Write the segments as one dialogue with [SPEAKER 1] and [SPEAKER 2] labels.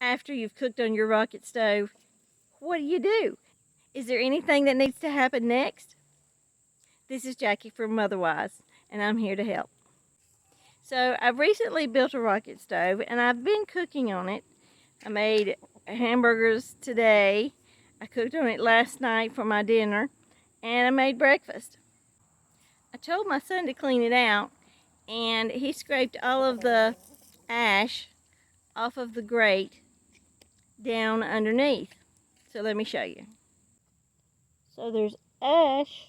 [SPEAKER 1] After you've cooked on your rocket stove, what do? Is there anything that needs to happen next? This is Jackie from Motherwise, and I'm here to help. So I've recently built a rocket stove, and I've been cooking on it. I made hamburgers today. I cooked on it last night for my dinner, and I made breakfast. I told my son to clean it out, and he scraped all of the ash off of the grate down underneath. So let me show you. So there's ash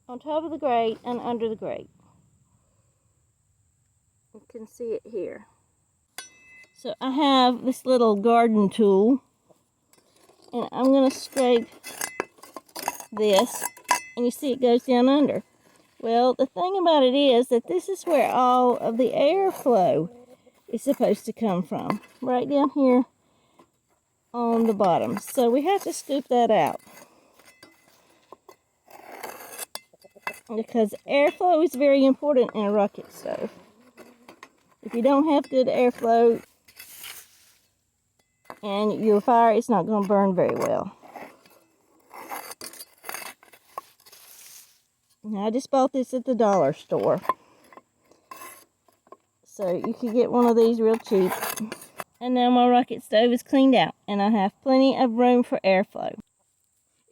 [SPEAKER 1] on top of the grate and under the grate. You can see it here. So I have this little garden tool, and I'm going to scrape this, and you see it goes down under. Well, the thing about it is that this is where all of the airflow is supposed to come from, right down here on the bottom. So we have to scoop that out, because airflow is very important in a rocket stove. If you don't have good airflow, and your fire is not going to burn very well. Now, I just bought this at the dollar store, so you can get one of these real cheap. And now my rocket stove is cleaned out, and I have plenty of room for airflow.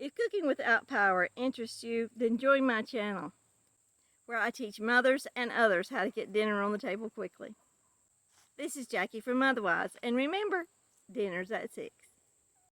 [SPEAKER 1] If cooking without power interests you, then join my channel, where I teach mothers and others how to get dinner on the table quickly. This is Jackie from Motherwise, and remember, dinner's at 6.